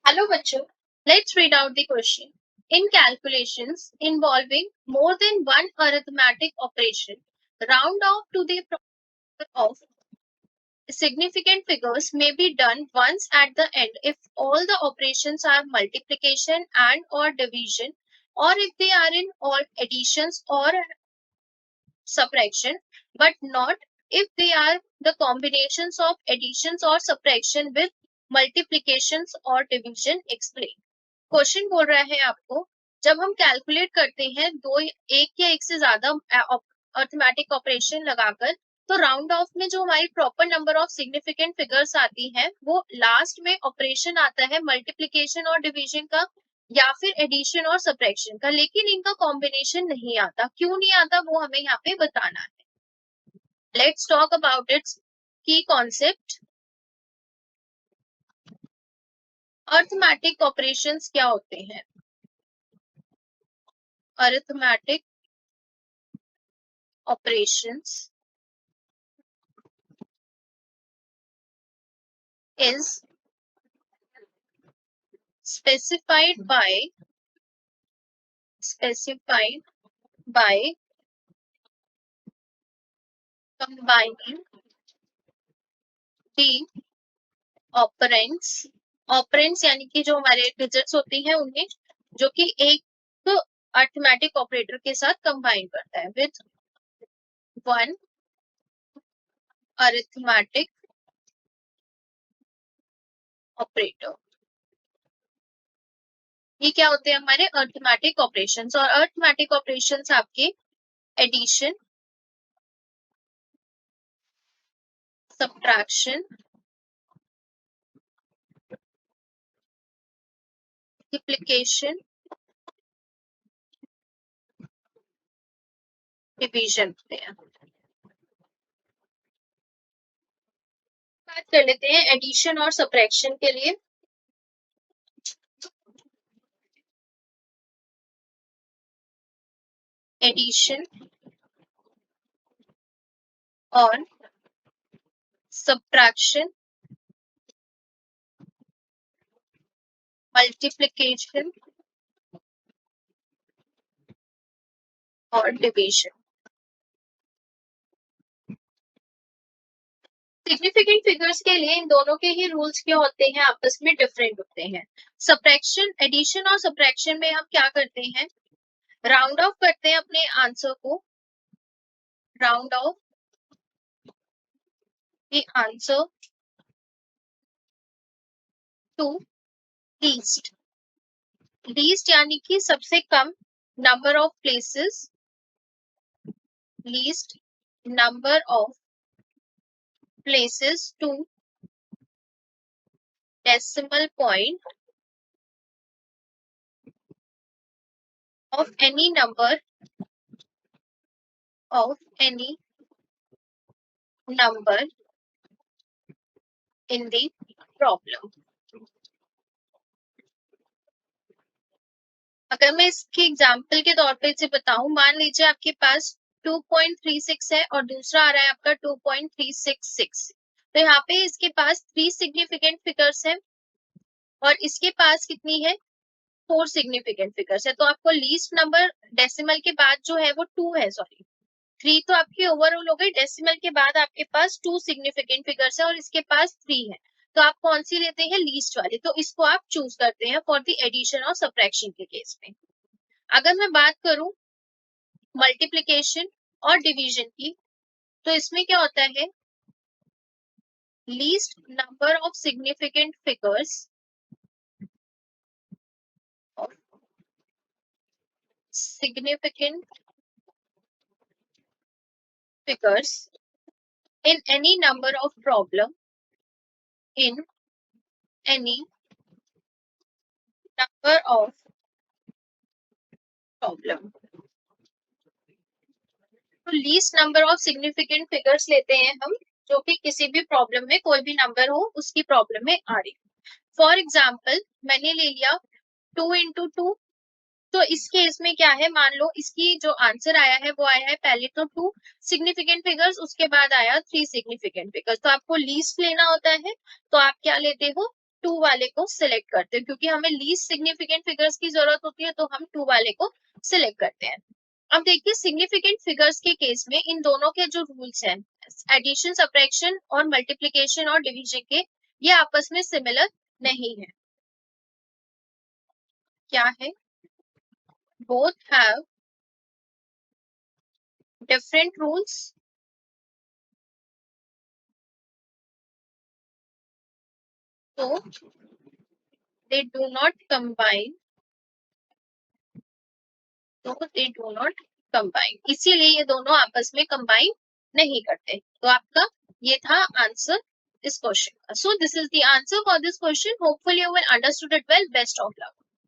Hello, bachcho. Let's read out the question. In calculations involving more than one arithmetic operation, round off to the product of significant figures may be done once at the end if all the operations are multiplication and or division, or if they are in all additions or subtraction, but not if they are the combinations of additions or subtraction with multiplications or division. Explain. Question बोल रहा है आपको, जब हम calculate करते हैं एक या एक से ज्यादा अर्थमेटिक ऑपरेशन लगाकर, तो राउंड ऑफ में जो हमारी proper number of significant figures आती हैं वो लास्ट में ऑपरेशन आता है मल्टीप्लिकेशन और डिवीजन का या फिर एडिशन और सब्ट्रैक्शन का, लेकिन इनका कॉम्बिनेशन नहीं आता। क्यों नहीं आता वो हमें यहाँ पे बताना है। लेट्स टॉक अबाउट इट्स की कॉन्सेप्ट। अर्थमेटिक ऑपरेशंस क्या होते हैं? Arithmetic operations is specified by combining the operands यानी कि जो हमारे डिजिट्स होती हैं उन्हें, जो कि एक अरिथमेटिक ऑपरेटर के साथ कंबाइन करता है विद वन अरिथमेटिक ऑपरेटर। ये क्या होते हैं? हमारे अरिथमेटिक ऑपरेशंस। और अरिथमेटिक ऑपरेशंस आपके एडिशन, सब्ट्रैक्शन, मल्टीप्लिकेशन, डिवीजन होते हैं। बात कर लेते हैं एडिशन और सब्ट्रैक्शन के लिए। एडिशन और सब्ट्रैक्शन, मल्टीप्लिकेशन और डिवीजन। सिग्निफिकेंट फिगर्स के लिए इन दोनों के ही रूल्स क्या होते हैं? आपस में डिफरेंट होते हैं। सब्ट्रैक्शन, एडिशन और सब्ट्रैक्शन में हम क्या करते हैं? राउंड ऑफ करते हैं अपने आंसर को, round off the answer to least. Least यानी कि सबसे कम number of places, least number of places to decimal point of any number in the problem। अगर मैं इसके एग्जाम्पल के तौर पे इसे बताऊं, मान लीजिए आपके पास 2.36 है और दूसरा आ रहा है आपका 2.366। तो यहाँ पे इसके पास 3 सिग्निफिकेंट फिगर्स है और इसके पास कितनी है? 4 सिग्निफिकेंट फिगर्स है। तो आपको लीस्ट नंबर डेसिमल के बाद जो है वो 2 है, सॉरी 3 तो आपकी ओवरऑल हो गई, डेसिमल के बाद आपके पास 2 सिग्निफिकेंट फिगर्स है और इसके पास 3 है। तो आप कौन सी लेते हैं? लीस्ट वाली। तो इसको आप चूज करते हैं फॉर द एडिशन और सब्ट्रैक्शन के केस में। अगर मैं बात करूं मल्टीप्लिकेशन और डिवीजन की, तो इसमें क्या होता है? Least number of significant figures in any number of problem, तो least number of significant figures लेते हैं हम, जो कि किसी भी प्रॉब्लम में कोई भी नंबर हो उसकी प्रॉब्लम में आ रही। फॉर एग्जाम्पल मैंने ले लिया 2 इंटू 2। तो इस केस में क्या है? मान लो इसकी जो आंसर आया है वो आया है पहले तो 2 सिग्निफिकेंट फिगर्स, उसके बाद आया 3 सिग्निफिकेंट फिगर्स। तो आपको लीस्ट लेना होता है, तो आप क्या लेते हो? 2 वाले को सिलेक्ट करते हैं, क्योंकि हमें लीस्ट सिग्निफिकेंट फिगर्स की जरूरत होती है, तो हम 2 वाले को सिलेक्ट करते हैं। अब देखिए सिग्निफिकेंट फिगर्स के केस में इन दोनों के जो रूल्स हैं, एडिशन, सब्ट्रैक्शन और मल्टीप्लिकेशन और डिवीजन के, ये आपस में सिमिलर नहीं है। क्या है? Both have different rules so they do not combine, इसीलिए ये दोनों आपस में कंबाइन नहीं करते। तो आपका ये था आंसर इस क्वेश्चन का। So this is the answer for this question. Hopefully you will understood it well. Best of luck.